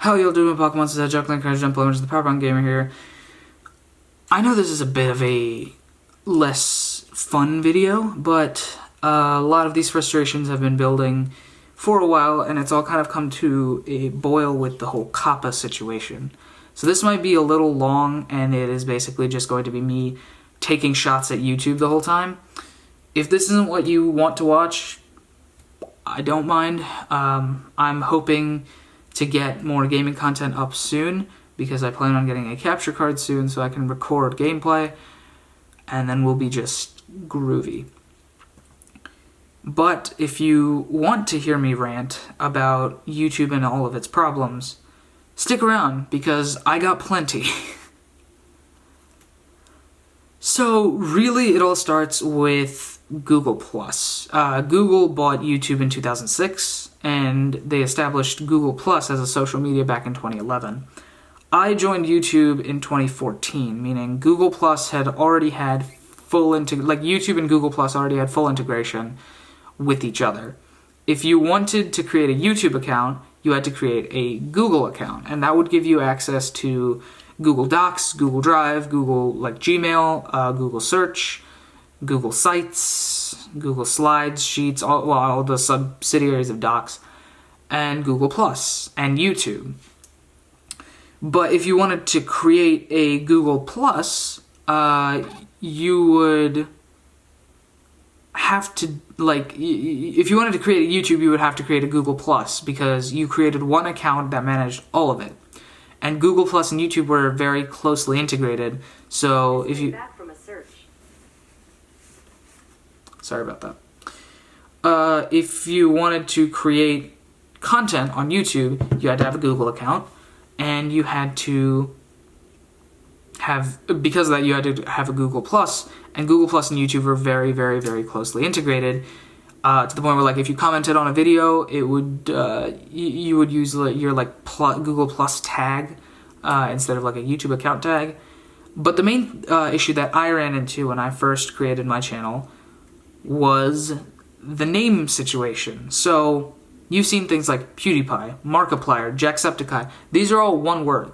How y'all doing, Pokemon? This is Juggling Courage Implements, the Pokemon Gamer here. I know this is a bit of a less fun video, but a lot of these frustrations have been building for a while, and it's all kind of come to a boil with the whole COPPA situation. So this might be a little long, and it is basically just going to be me taking shots at YouTube the whole time. If this isn't what you want to watch, I don't mind. I'm hoping to get more gaming content up soon, because I plan on getting a capture card soon so I can record gameplay, and then we'll be just groovy. But if you want to hear me rant about YouTube and all of its problems, stick around, because I got plenty. So really it all starts with Google+. Google bought YouTube in 2006, and they established Google+ as a social media back in 2011. I joined YouTube in 2014, meaning Google+ had already had YouTube and Google+ already had full integration with each other. If you wanted to create a YouTube account, you had to create a Google account, and that would give you access to Google Docs, Google Drive, Google Gmail, Google Search, Google Sites, Google Slides, Sheets, all the subsidiaries of Docs, and Google+, and YouTube. But if you wanted to create a Google+, you would have to, if you wanted to create a YouTube, you would have to create a Google+, because you created one account that managed all of it. And Google+ and YouTube were very closely integrated, so if you... Sorry about that. If you wanted to create content on YouTube, you had to have a Google account, and you had to have, because of that, you had to have a Google+, and Google+ and YouTube were very, very, very closely integrated, to the point where, if you commented on a video, it would, you would use your, Google+ tag, instead of, a YouTube account tag. But the main issue that I ran into when I first created my channel was the name situation. So you've seen things like PewDiePie, Markiplier, Jacksepticeye. These are all one word,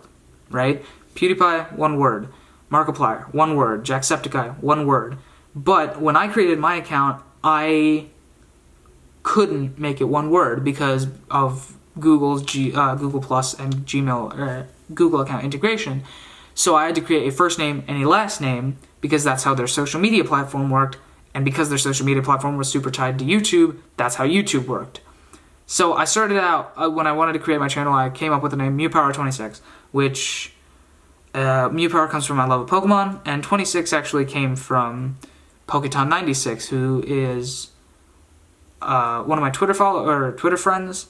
right? PewDiePie, one word. Markiplier, one word. Jacksepticeye, one word. But when I created my account, I couldn't make it one word because of Google Plus and Gmail Google account integration. So I had to create a first name and a last name, because that's how their social media platform worked. And because their social media platform was super tied to YouTube, that's how YouTube worked. So I started out, when I wanted to create my channel, I came up with the name MewPower26, which MewPower comes from my love of Pokemon, and 26 actually came from Poketon96, who is one of my Twitter friends,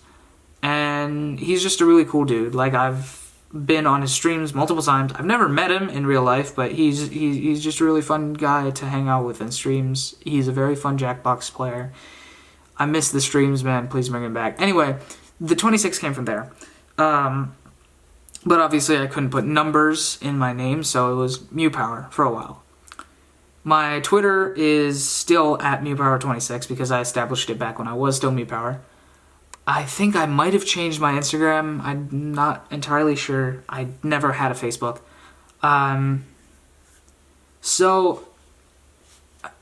and he's just a really cool dude. I've been on his streams multiple times. I've never met him in real life, but he's just a really fun guy to hang out with in streams. He's a very fun Jackbox player. I miss the streams, man. Please bring him back. Anyway, the 26 came from there. But obviously I couldn't put numbers in my name, so it was MewPower for a while. My Twitter is still at MewPower26 because I established it back when I was still MewPower. I think I might have changed my Instagram. I'm not entirely sure. I never had a Facebook. So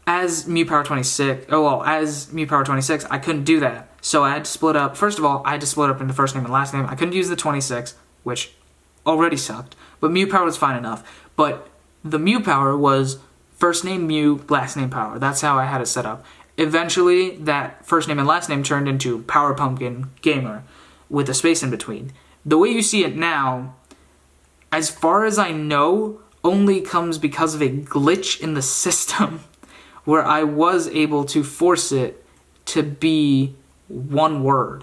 as MewPower26, I couldn't do that. So I had to split up. First of all, I had to split up into first name and last name. I couldn't use the 26, which already sucked. But MewPower was fine enough. But the MewPower was first name Mew, last name Power. That's how I had it set up. Eventually, that first name and last name turned into Power Pumpkin Gamer, with a space in between. The way you see it now, as far as I know, only comes because of a glitch in the system, where I was able to force it to be one word.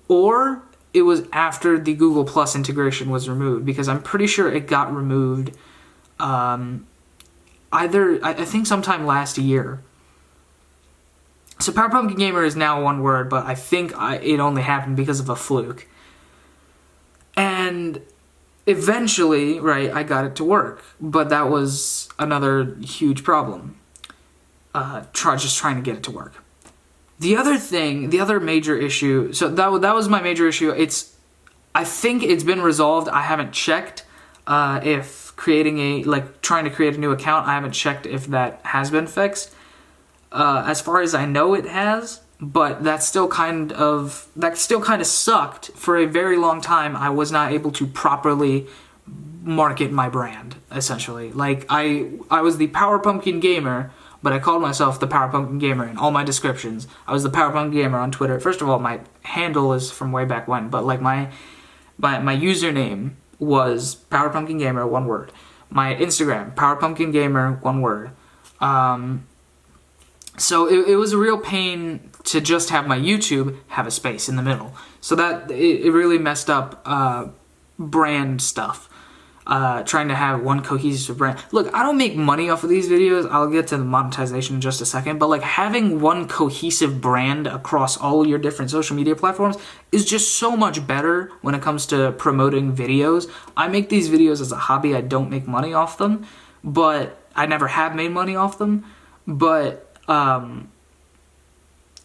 Or it was after the Google Plus integration was removed, because I'm pretty sure it got removed I think sometime last year. So Power Pumpkin Gamer is now one word, but I think it only happened because of a fluke. And eventually, right, I got it to work. But that was another huge problem. Just trying to get it to work. The other major issue, so that was my major issue. I think it's been resolved. I haven't checked if trying to create a new account, I haven't checked if that has been fixed. As far as I know, it has, but that still kind of sucked. For a very long time, I was not able to properly market my brand, essentially. Like, I was the Power Pumpkin Gamer, but I called myself the Power Pumpkin Gamer in all my descriptions. I was the Power Pumpkin Gamer on Twitter. First of all, my handle is from way back when, but like my username was Power Pumpkin Gamer, one word. My Instagram, Power Pumpkin Gamer, one word. So it was a real pain to just have my YouTube have a space in the middle. So that it really messed up brand stuff. Trying to have one cohesive brand. Look, I don't make money off of these videos. I'll get to the monetization in just a second. But like having one cohesive brand across all your different social media platforms is just so much better when it comes to promoting videos. I make these videos as a hobby. I don't make money off them, but I never have made money off them. But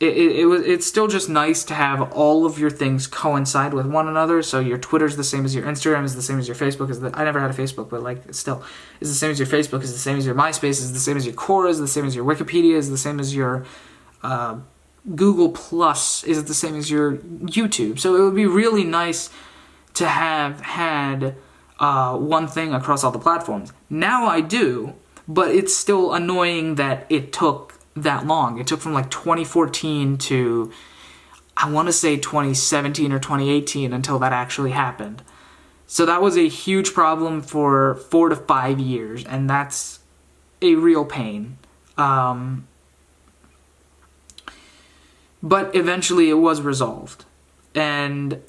it's still just nice to have all of your things coincide with one another. So your Twitter's the same as your Instagram, is the same as your Facebook. I never had a Facebook, but like still, is the same as your Facebook, is the same as your MySpace, is the same as your Quora, is the same as your Wikipedia, is the same as your Google Plus, is the same as your YouTube. So it would be really nice to have had one thing across all the platforms. Now I do, but it's still annoying that it took that long. It took from like 2014 to, I want to say 2017 or 2018 until that actually happened. So that was a huge problem for 4 to 5 years, and that's a real pain. But eventually it was resolved. And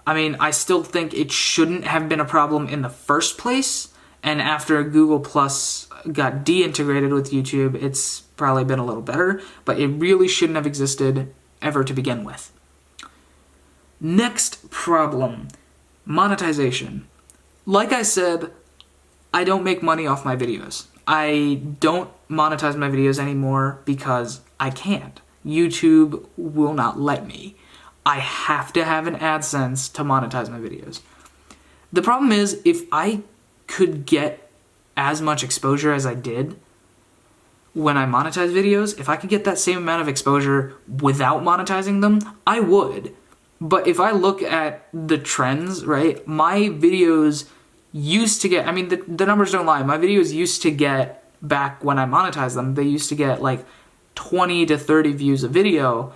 I mean, I still think it shouldn't have been a problem in the first place. And after Google Plus got deintegrated with YouTube, it's probably been a little better, but it really shouldn't have existed ever to begin with. Next problem, monetization. Like I said, I don't make money off my videos. I don't monetize my videos anymore because I can't. YouTube will not let me. I have to have an AdSense to monetize my videos. The problem is, if I could get as much exposure as I did when I monetize videos, if I could get that same amount of exposure without monetizing them, I would. But if I look at the trends, right, my videos used to get, I mean, the numbers don't lie, my videos used to get, back when I monetized them, they used to get like 20 to 30 views a video.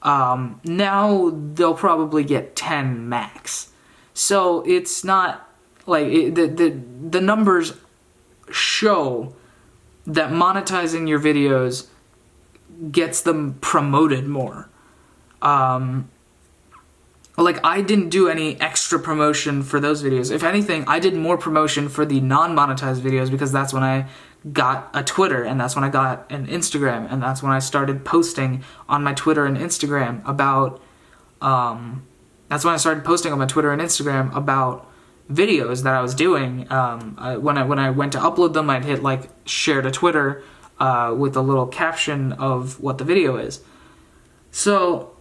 Now they'll probably get 10 max. So it's not like the numbers show that monetizing your videos gets them promoted more. Like, I didn't do any extra promotion for those videos. If anything, I did more promotion for the non-monetized videos because that's when I got a Twitter, and that's when I got an Instagram, and that's when I started posting on my Twitter and Instagram about, videos that I was doing. When I went to upload them, I'd hit like share to Twitter with a little caption of what the video is. So,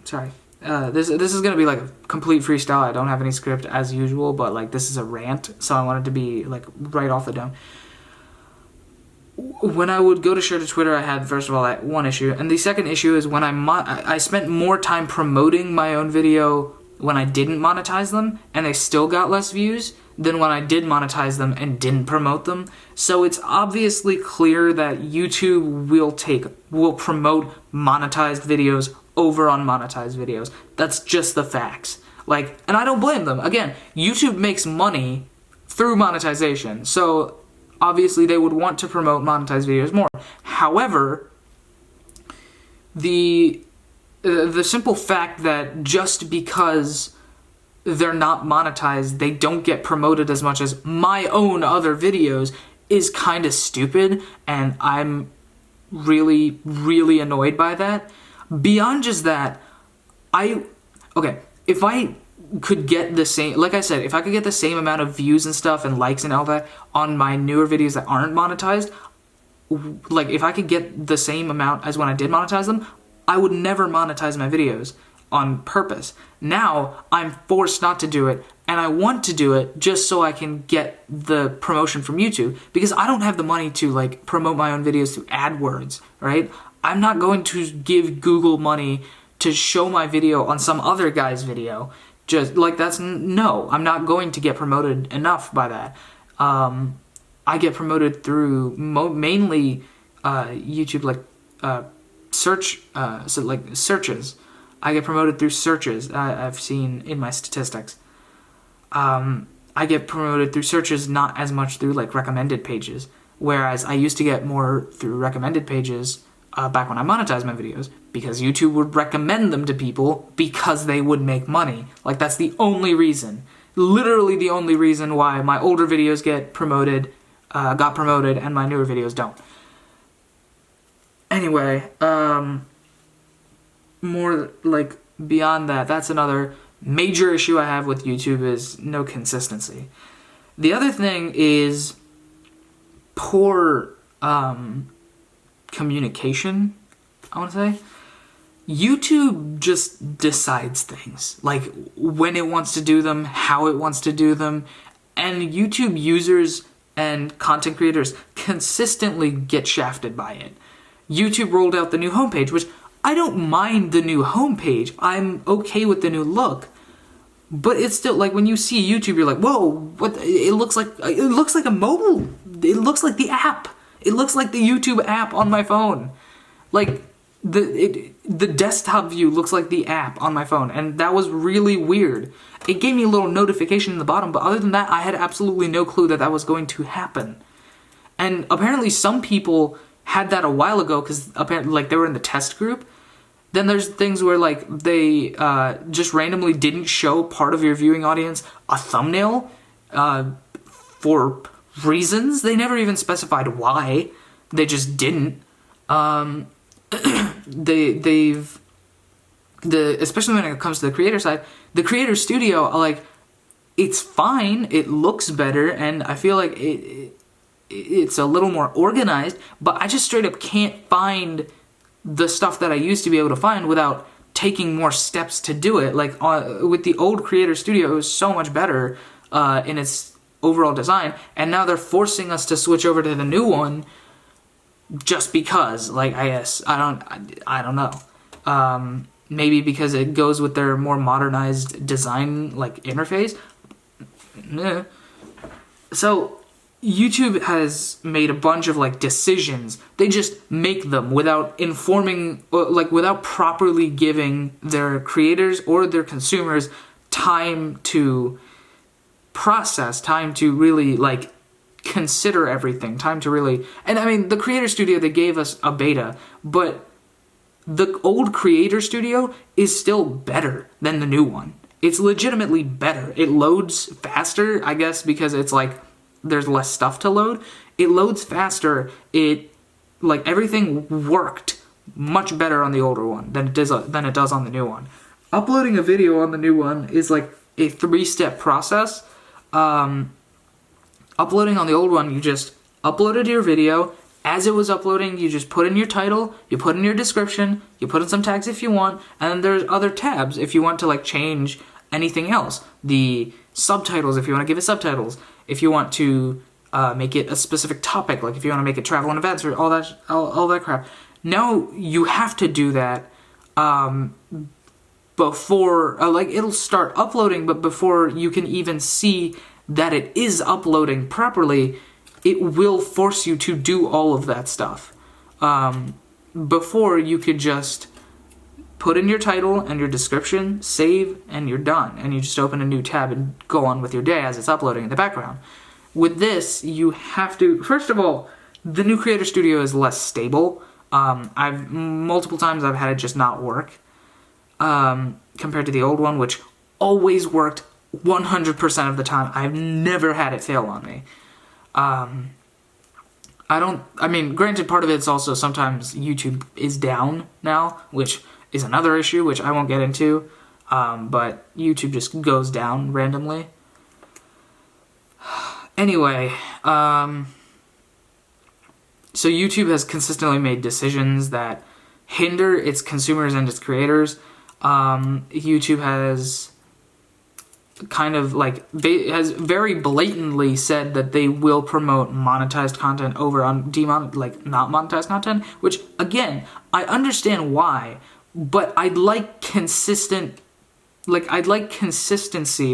sorry, this is gonna be like a complete freestyle. I don't have any script as usual, but like this is a rant, so I want it to be like right off the dome. When I would go to share to Twitter, I had, first of all, that one issue, and the second issue is when I spent more time promoting my own video when I didn't monetize them, and they still got less views than when I did monetize them and didn't promote them. So it's obviously clear that YouTube will promote monetized videos over unmonetized videos. That's just the facts. Like, and I don't blame them. Again, YouTube makes money through monetization, so obviously they would want to promote monetized videos more. However, the simple fact that just because they're not monetized, they don't get promoted as much as my own other videos is kind of stupid, and I'm really, really annoyed by that. Beyond just that, if I could get the same, like I said, if I could get the same amount of views and stuff and likes and all that on my newer videos that aren't monetized, like if I could get the same amount as when I did monetize them, I would never monetize my videos. on purpose. Now I'm forced not to do it, and I want to do it just so I can get the promotion from YouTube, because I don't have the money to like promote my own videos through AdWords, right? I'm not going to give Google money to show my video on some other guy's video. Just like no, I'm not going to get promoted enough by that. I get promoted through mainly YouTube, like searches. I get promoted through searches. I've seen in my statistics. I get promoted through searches, not as much through like recommended pages. Whereas I used to get more through recommended pages back when I monetized my videos, because YouTube would recommend them to people because they would make money. Like, that's the only reason. Literally the only reason why my older videos got promoted, and my newer videos don't. Anyway, more like beyond that, that's another major issue I have with YouTube, is no consistency. The other thing is poor communication, I want to say. YouTube just decides things, like when it wants to do them, how it wants to do them, and YouTube users and content creators consistently get shafted by it. YouTube rolled out the new homepage, which I don't mind the new homepage. I'm okay with the new look. But it's still, like, when you see YouTube, you're like, whoa, what? It looks like a mobile. It looks like the app. It looks like the YouTube app on my phone. Like, the desktop view looks like the app on my phone, and that was really weird. It gave me a little notification in the bottom, but other than that, I had absolutely no clue that that was going to happen. And apparently some people had that a while ago, because apparently, like, they were in the test group. Then there's things where, like, they just randomly didn't show part of your viewing audience a thumbnail for reasons. They never even specified why. They just didn't. Especially when it comes to the creator side, the creator studio, like, it's fine. It looks better, and I feel like it's a little more organized, but I just straight up can't find the stuff that I used to be able to find without taking more steps to do it. Like, with the old Creator Studio, it was so much better in its overall design, and now they're forcing us to switch over to the new one just because. Like, I guess I don't know. Maybe because it goes with their more modernized design, like, interface. So YouTube has made a bunch of, like, decisions. They just make them without informing, like, without properly giving their creators or their consumers time to process, time to really, like, consider everything, time to really... And, I mean, the Creator Studio, they gave us a beta, but the old Creator Studio is still better than the new one. It's legitimately better. It loads faster, I guess, because it's, like, there's less stuff to load. It loads faster. It, like, everything worked much better on the older one than it does on the new one. Uploading a video on the new one is like a 3-step process. Uploading on the old one, you just uploaded your video. As it was uploading, you just put in your title, you put in your description, you put in some tags if you want, and then there's other tabs if you want to, like, change anything else. The subtitles, if you want to give it subtitles. If you want to make it a specific topic, like if you want to make it travel and events or all that crap. Now you have to do that before, like, it'll start uploading, but before you can even see that it is uploading properly, it will force you to do all of that stuff. Before, you could just put in your title and your description, save, and you're done. And you just open a new tab and go on with your day as it's uploading in the background. With this, you have to... First of all, the new Creator Studio is less stable. Multiple times I've had it just not work. Compared to the old one, which always worked 100% of the time. I've never had it fail on me. Granted, part of it's also sometimes YouTube is down now, which is another issue, which I won't get into, but YouTube just goes down randomly. Anyway, so YouTube has consistently made decisions that hinder its consumers and its creators. YouTube has kind of like has very blatantly said that they will promote monetized content over on not monetized content, which again, I understand why, but I'd like consistency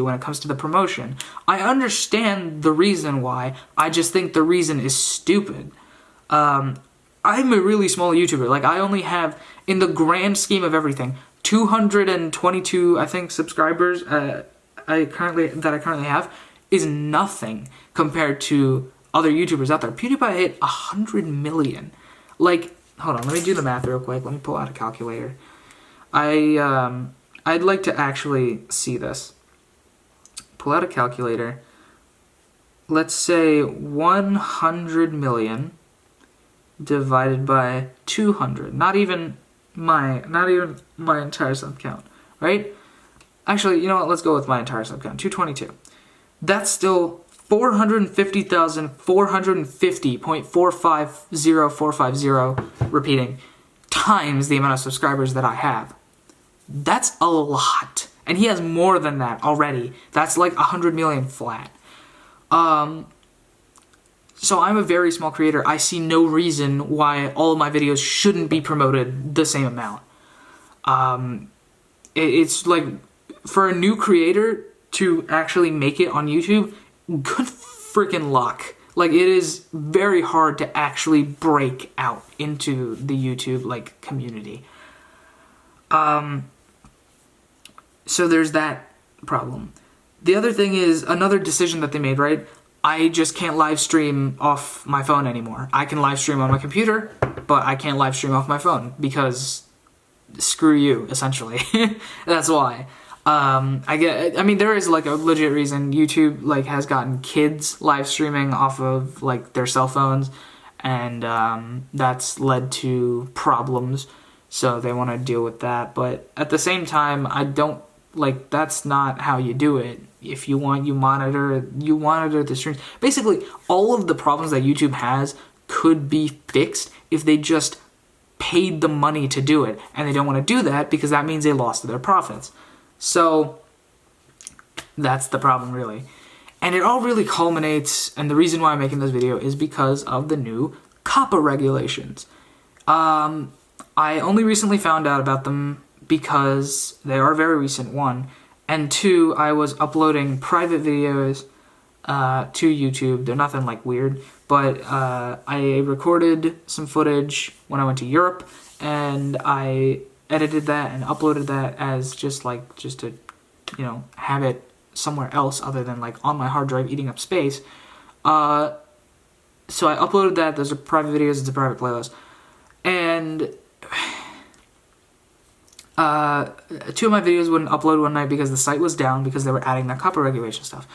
when it comes to the promotion. I understand the reason why, I just think the reason is stupid. I'm a really small YouTuber. Like, I only have, in the grand scheme of everything, 222, I think, subscribers I currently have is nothing compared to other YouTubers out there. PewDiePie hit 100 million. Like, hold on, let me do the math real quick. Let me pull out a calculator. I'd like to actually see this. Pull out a calculator. Let's say 100 million divided by 200. Not even my entire sub count, right? Actually, you know what? Let's go with my entire sub count. 222. That's still 450,450.450450, repeating, times the amount of subscribers that I have. That's a lot. And he has more than that already. That's like 100 million flat. So I'm a very small creator. I see no reason why all of my videos shouldn't be promoted the same amount. It's like, for a new creator to actually make it on YouTube, good freaking luck. Like, it is very hard to actually break out into the YouTube, like, community. So there's that problem. The other thing is, another decision that they made, right? I just can't live stream off my phone anymore. I can live stream on my computer, but I can't live stream off my phone because screw you, essentially. That's why. I mean, there is like a legit reason. YouTube like has gotten kids live streaming off of like their cell phones, and that's led to problems. So they want to deal with that. But at the same time, I don't like, that's not how you do it. If you want, you monitor the streams. Basically, all of the problems that YouTube has could be fixed if they just paid the money to do it, and they don't want to do that because that means they lost their profits. So that's the problem, really. And it all really culminates, and the reason why I'm making this video is because of the new COPPA regulations. I only recently found out about them because they are a very recent, one, and two, I was uploading private videos to YouTube. They're nothing like weird, but I recorded some footage when I went to Europe, and I edited that and uploaded that as just to, you know, have it somewhere else other than like on my hard drive eating up space. So I uploaded that. Those are private videos. It's a private playlist. And two of my videos wouldn't upload one night because the site was down because they were adding that COPPA regulation stuff.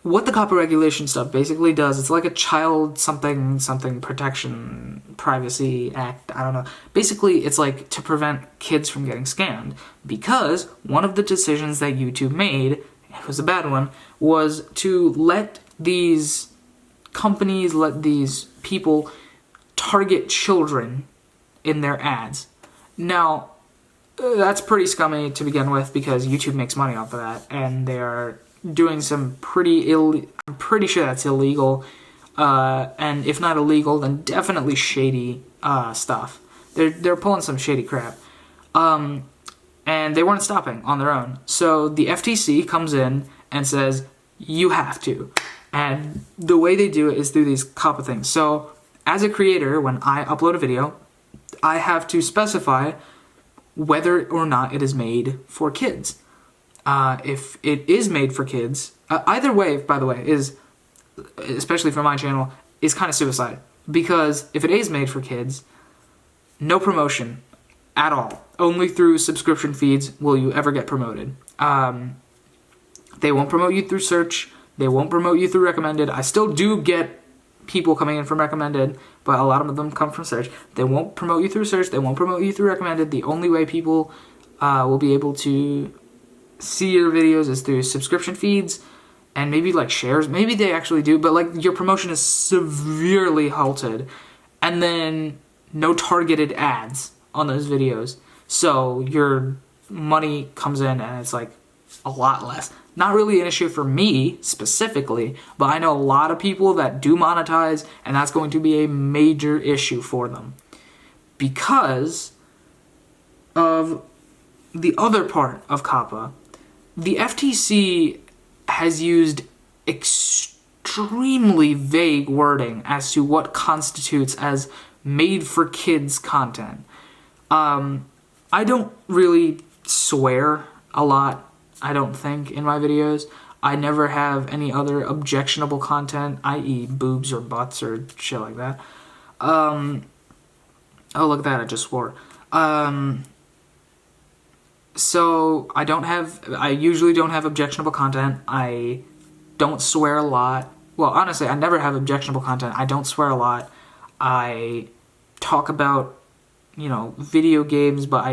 What the COPPA regulation stuff basically does, it's like a child something protection privacy act, I don't know. Basically, it's like to prevent kids from getting scammed, because one of the decisions that YouTube made, it was a bad one, was to let these companies, let these people target children in their ads. Now, that's pretty scummy to begin with because YouTube makes money off of that, and they are doing some I'm pretty sure that's illegal, and if not illegal, then definitely shady stuff. They're pulling some shady crap, and they weren't stopping on their own. So the FTC comes in and says you have to, and the way they do it is through these COPPA things. So as a creator, when I upload a video, I have to specify whether or not it is made for kids. If it is made for kids, either way, by the way, is, especially for my channel, is kind of suicide. Because if it is made for kids, no promotion at all. Only through subscription feeds will you ever get promoted. They won't promote you through search. They won't promote you through recommended. I still do get people coming in from recommended, but a lot of them come from search. They won't promote you through search. They won't promote you through recommended. The only way people will be able to see your videos is through subscription feeds and maybe like shares. Maybe they actually do, but like your promotion is severely halted, and then no targeted ads on those videos. So you're money comes in and it's like a lot less. Not really an issue for me specifically, but I know a lot of people that do monetize, and that's going to be a major issue for them because of the other part of COPPA. The FTC has used extremely vague wording as to what constitutes as made-for-kids content. I don't really swear a lot, I don't think, in my videos. I never have any other objectionable content, i.e. boobs or butts or shit like that. Oh, look at that, I just swore. So, I usually don't have objectionable content. I don't swear a lot. Well, honestly, I never have objectionable content. I don't swear a lot. I talk about, video games, but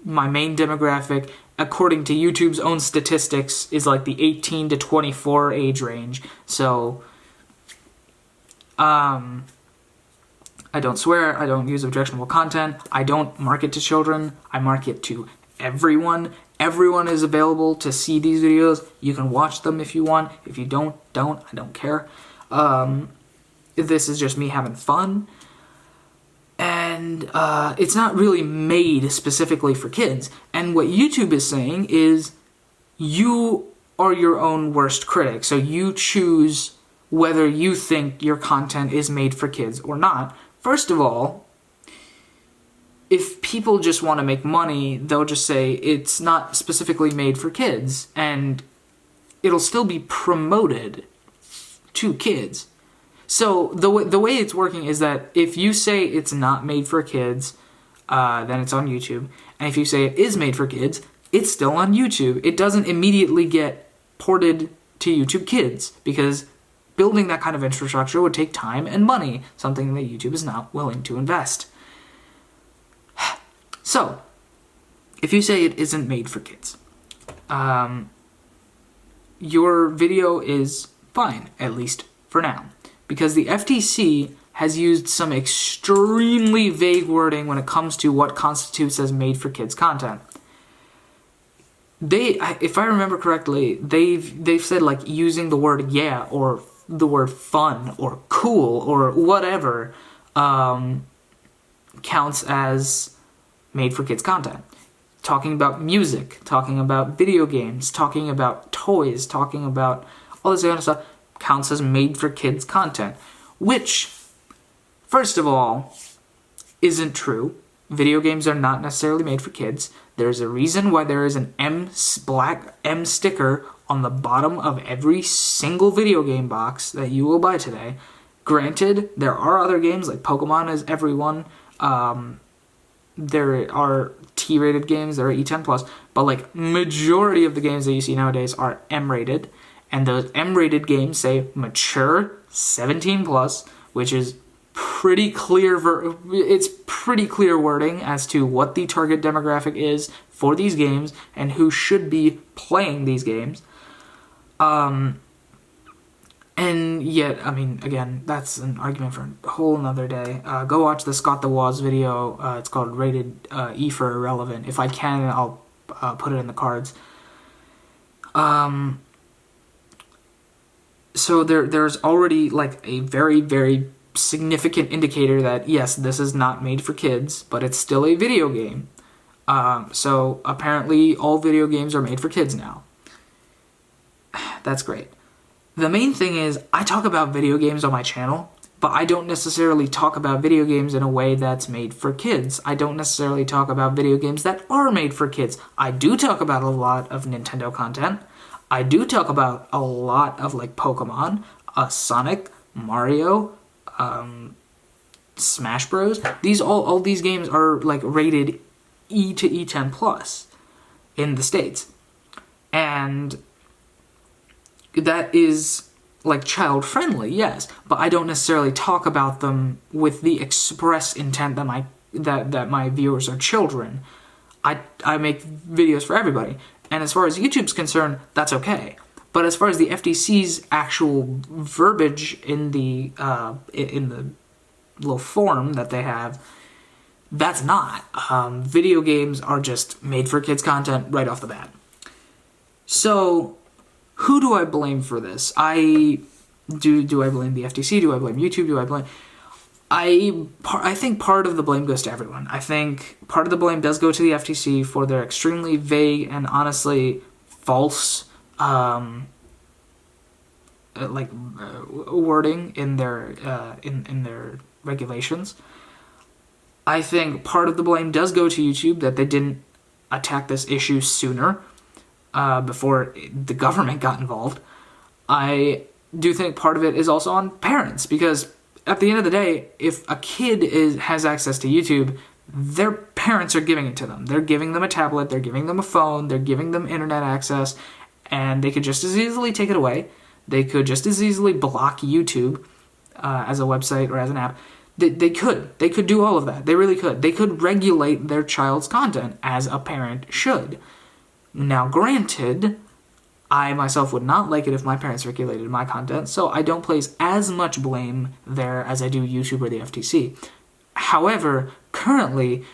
my main demographic, according to YouTube's own statistics, is like the 18 to 24 age range. So, I don't swear. I don't use objectionable content. I don't market to children. I market to everyone. Everyone is available to see these videos. You can watch them if you want. If you don't. I don't care. This is just me having fun. And it's not really made specifically for kids. And what YouTube is saying is you are your own worst critic. So you choose whether you think your content is made for kids or not. First of all, if people just want to make money, they'll just say it's not specifically made for kids, and it'll still be promoted to kids. So the way it's working is that if you say it's not made for kids, then it's on YouTube, and if you say it is made for kids, it's still on YouTube. It doesn't immediately get ported to YouTube Kids, because building that kind of infrastructure would take time and money, something that YouTube is not willing to invest. So, if you say it isn't made for kids, your video is fine, at least for now, because the FTC has used some extremely vague wording when it comes to what constitutes as made for kids content. If I remember correctly, they've said like using the word yeah or the word fun or cool or whatever counts as made for kids content. Talking about music, talking about video games, talking about toys, talking about all this kind of stuff counts as made for kids content, which, first of all, isn't true. Video games are not necessarily made for kids. There's a reason why there is an black M sticker on the bottom of every single video game box that you will buy today. Granted, there are other games like Pokemon is everyone. There are T-rated games, there are E10+, but like majority of the games that you see nowadays are M-rated, and those M-rated games say mature 17+, which is pretty clear. It's pretty clear wording as to what the target demographic is for these games and who should be playing these games. And yet, I mean, again, that's an argument for a whole nother day. Go watch the Scott the Woz video. It's called Rated E for Irrelevant. If I can, I'll put it in the cards. So there's already like a very, very significant indicator that, yes, this is not made for kids, but it's still a video game. So apparently all video games are made for kids now. That's great. The main thing is, I talk about video games on my channel, but I don't necessarily talk about video games in a way that's made for kids. I don't necessarily talk about video games that are made for kids. I do talk about a lot of Nintendo content. I do talk about a lot of like Pokemon, Sonic, Mario, Smash Bros. All these games are like rated E to E10+ in the States. And that is like child friendly, yes, but I don't necessarily talk about them with the express intent that my viewers are children. I make videos for everybody, and as far as YouTube's concerned, that's okay. But as far as the FTC's actual verbiage in the little form that they have, That's not. Video games are just made for kids content right off the bat. So, who do I blame for this? Do I blame the FTC? Do I blame YouTube? Do I blame... I think part of the blame goes to everyone. I think part of the blame does go to the FTC for their extremely vague and honestly false wording in their in their regulations. I think part of the blame does go to YouTube that they didn't attack this issue sooner, before the government got involved. I do think part of it is also on parents, because at the end of the day, if a kid has access to YouTube, their parents are giving it to them. They're giving them a tablet, they're giving them a phone, they're giving them internet access, and they could just as easily take it away. They could just as easily block YouTube as a website or as an app. They could do all of that. They really could. They could regulate their child's content, as a parent should. Now, granted, I myself would not like it if my parents regulated my content, so I don't place as much blame there as I do YouTube or the FTC. However, currently,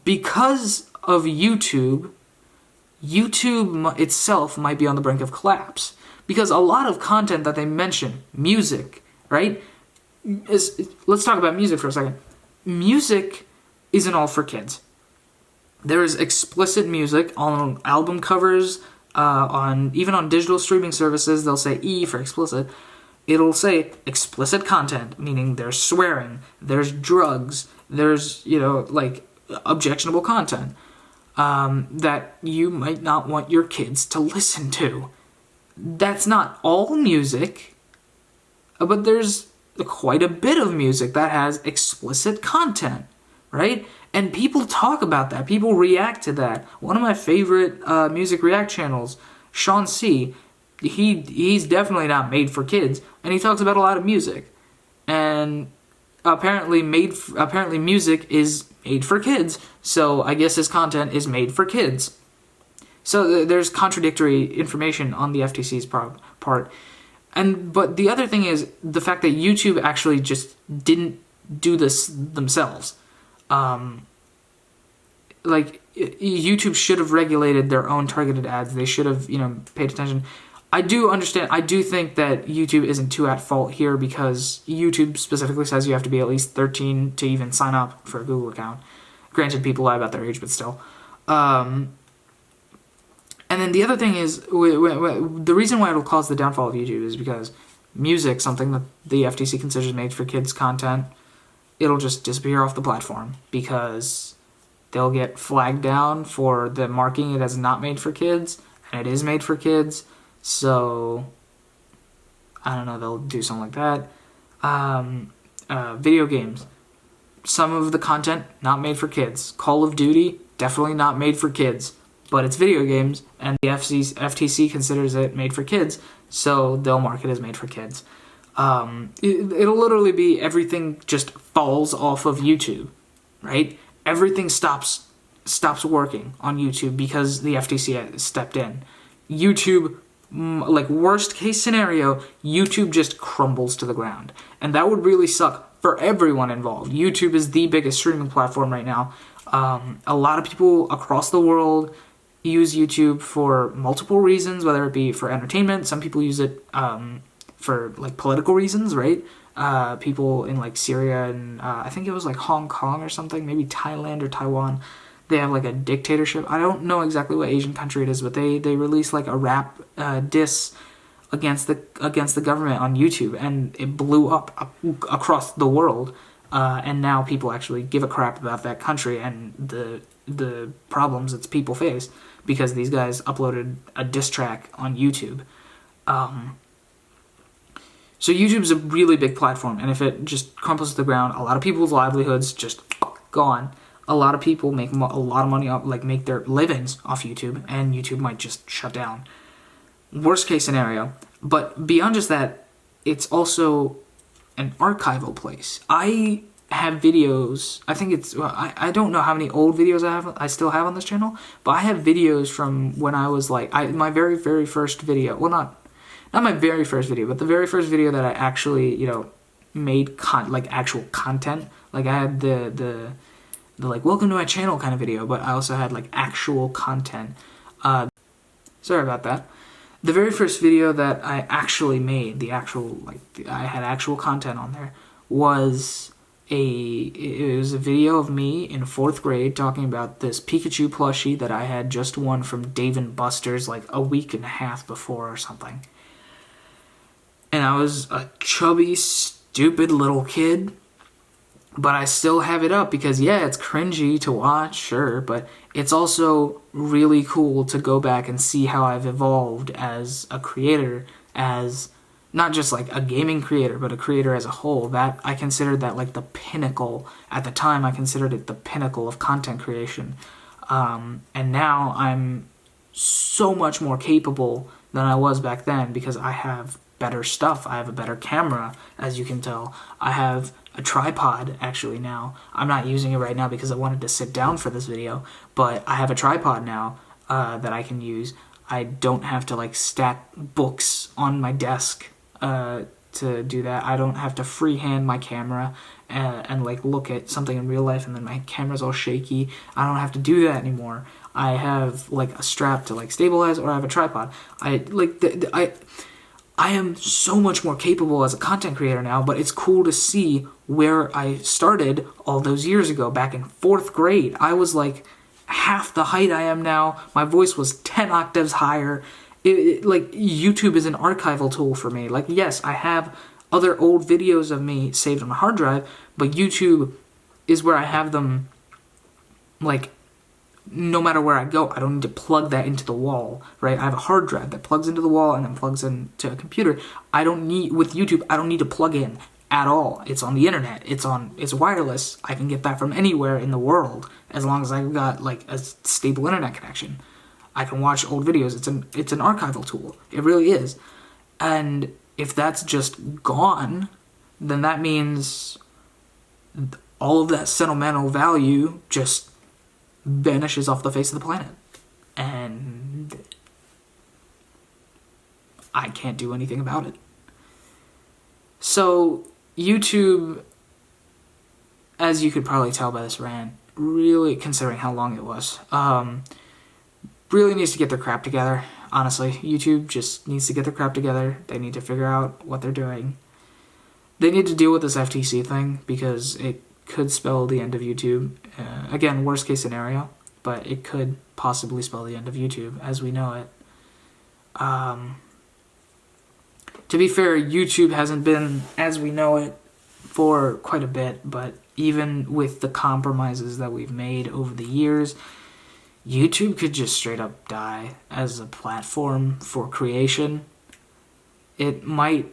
because of YouTube itself might be on the brink of collapse. Because a lot of content that they mention, music, right? Let's talk about music for a second. Music isn't all for kids. There is explicit music on album covers, even on digital streaming services. They'll say E for explicit. It'll say explicit content, meaning there's swearing, there's drugs, there's objectionable content that you might not want your kids to listen to. That's not all music, but there's quite a bit of music that has explicit content, right? And people talk about that. People react to that. One of my favorite music react channels, Sean C., he's definitely not made for kids, and he talks about a lot of music. And apparently music is made for kids, so I guess his content is made for kids. So there's contradictory information on the FTC's part. But the other thing is the fact that YouTube actually just didn't do this themselves. YouTube should have regulated their own targeted ads. They should have, paid attention. I do think that YouTube isn't too at fault here, because YouTube specifically says you have to be at least 13 to even sign up for a Google account. Granted, people lie about their age, but still. And then the other thing is, the reason why it'll cause the downfall of YouTube is because music, something that the FTC considers made for kids content, it'll just disappear off the platform, because they'll get flagged down for the marking it as not made for kids, and it is made for kids. So, I don't know, they'll do something like that. Video games. Some of the content, not made for kids. Call of Duty, definitely not made for kids. But it's video games, and the FTC considers it made for kids, so they'll mark it as made for kids. It'll literally be everything just falls off of YouTube, right? Everything stops working on YouTube because the FTC stepped in. YouTube, worst case scenario, YouTube just crumbles to the ground. And that would really suck for everyone involved. YouTube is the biggest streaming platform right now. A lot of people across the world use YouTube for multiple reasons, whether it be for entertainment. Some people use it for political reasons, right? People in Syria and I think it was Hong Kong or something, maybe Thailand or Taiwan. They have a dictatorship. I don't know exactly what Asian country it is, but they released a rap diss against the government on YouTube, and it blew up across the world. And now people actually give a crap about that country and the problems its people face, because these guys uploaded a diss track on YouTube. So YouTube's a really big platform, and if it just crumples to the ground, a lot of people's livelihoods just gone. A lot of people make a lot of money off, make their livings off YouTube, and YouTube might just shut down. Worst case scenario. But beyond just that, it's also an archival place. I have videos, I don't know how many old videos I still have on this channel, but I have videos from when I was my very, very first video, well, not my very first video, but the very first video that I actually, made actual content. I had the like welcome to my channel kind of video, but I also had like actual content. Sorry about that. The very first video that I actually made, I had actual content on there, was it was a video of me in 4th grade talking about this Pikachu plushie that I had just won from Dave & Buster's like a week and a half before or something. And I was a chubby, stupid little kid, but I still have it up because, yeah, it's cringy to watch, sure, but it's also really cool to go back and see how I've evolved as a creator, as not just like a gaming creator, but a creator as a whole. That I considered that like the pinnacle. At the time, I considered it the pinnacle of content creation. And now I'm so much more capable than I was back then because I have better stuff. I have a better camera, as you can tell. I have a tripod actually now. I'm not using it right now because I wanted to sit down for this video, but I have a tripod now that I can use. I don't have to like stack books on my desk to do that. I don't have to freehand my camera and like look at something in real life and then my camera's all shaky. I don't have to do that anymore. I have like a strap to like stabilize, or I have a tripod. I am so much more capable as a content creator now, but it's cool to see where I started all those years ago, back in 4th grade. I was like half the height I am now. My voice was 10 octaves higher. Like, YouTube is an archival tool for me. Like, yes, I have other old videos of me saved on a hard drive, but YouTube is where I have them, like, no matter where I go. I don't need to plug that into the wall, right? I have a hard drive that plugs into the wall and then plugs into a computer. With YouTube, I don't need to plug in at all. It's on the internet. It's wireless. I can get that from anywhere in the world as long as I've got like a stable internet connection. I can watch old videos. It's an archival tool. It really is. And if that's just gone, then that means all of that sentimental value just vanishes off the face of the planet. And I can't do anything about it. So YouTube, as you could probably tell by this rant, really, considering how long it was, really needs to get their crap together. Honestly, YouTube just needs to get their crap together. They need to figure out what they're doing. They need to deal with this FTC thing because it could spell the end of YouTube. Again, worst case scenario, but it could possibly spell the end of YouTube as we know it. To be fair, YouTube hasn't been as we know it for quite a bit, but even with the compromises that we've made over the years, YouTube could just straight up die as a platform for creation. It might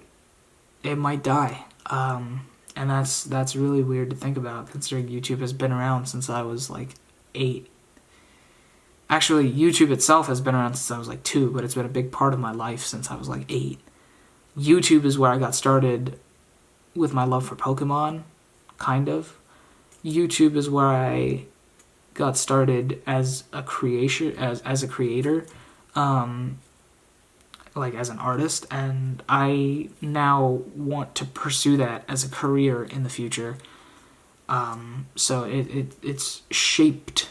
die. And that's really weird to think about, considering YouTube has been around since I was like 8. Actually, YouTube itself has been around since I was like 2, but it's been a big part of my life since I was like 8. YouTube is where I got started with my love for Pokemon, kind of. YouTube is where I got started as a creator, like as an artist, and I now want to pursue that as a career in the future. So it's shaped,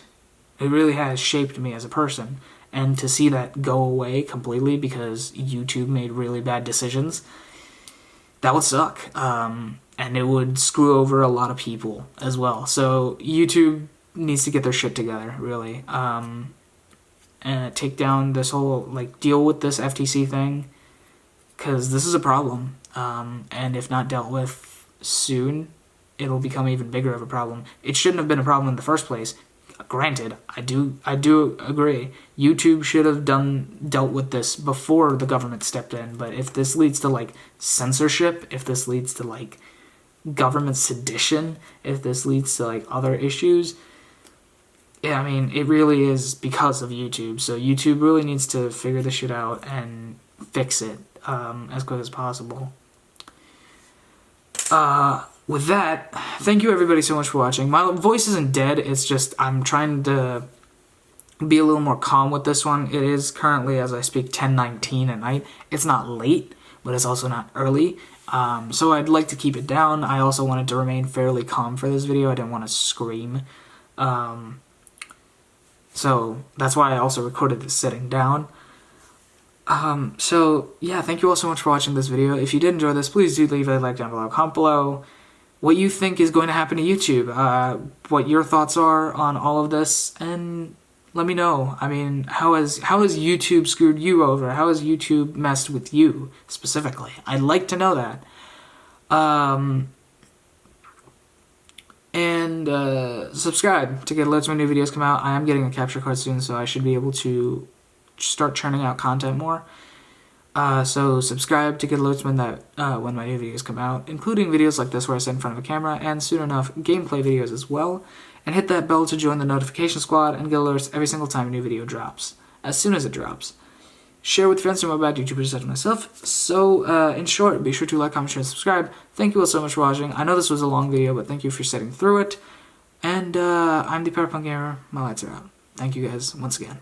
it really has shaped me as a person, and to see that go away completely because YouTube made really bad decisions, that would suck, and it would screw over a lot of people as well. So YouTube needs to get their shit together, really. And take down this whole, like, deal with this FTC thing, because this is a problem, and if not dealt with soon, it'll become even bigger of a problem. It shouldn't have been a problem in the first place. Granted, I do agree. YouTube should have dealt with this before the government stepped in, but if this leads to, like, censorship, if this leads to, like, government sedition, if this leads to, like, other issues, yeah, I mean, it really is because of YouTube. So YouTube really needs to figure this shit out and fix it as quick as possible. With that, thank you everybody so much for watching. My voice isn't dead, it's just I'm trying to be a little more calm with this one. It is currently, as I speak, 10:19 at night. It's not late, but it's also not early. So I'd like to keep it down. I also wanted to remain fairly calm for this video. I didn't want to scream. So that's why I also recorded this sitting down. So yeah, thank you all so much for watching this video. If you did enjoy this, please do leave a like down below, comment below what you think is going to happen to YouTube, what your thoughts are on all of this, and let me know. I mean, how has YouTube screwed you over? How has YouTube messed with you specifically? I'd like to know that. And subscribe to get alerts when new videos come out. I am getting a capture card soon, so I should be able to start churning out content more. So subscribe to get alerts when my new videos come out, including videos like this where I sit in front of a camera, and soon enough, gameplay videos as well. And hit that bell to join the notification squad and get alerts every single time a new video drops, as soon as it drops. Share with friends who know about YouTubers such as myself. So, in short, be sure to like, comment, share, and subscribe. Thank you all so much for watching. I know this was a long video, but thank you for sitting through it. And I'm the Powerpunk Gamer. My lights are out. Thank you guys once again.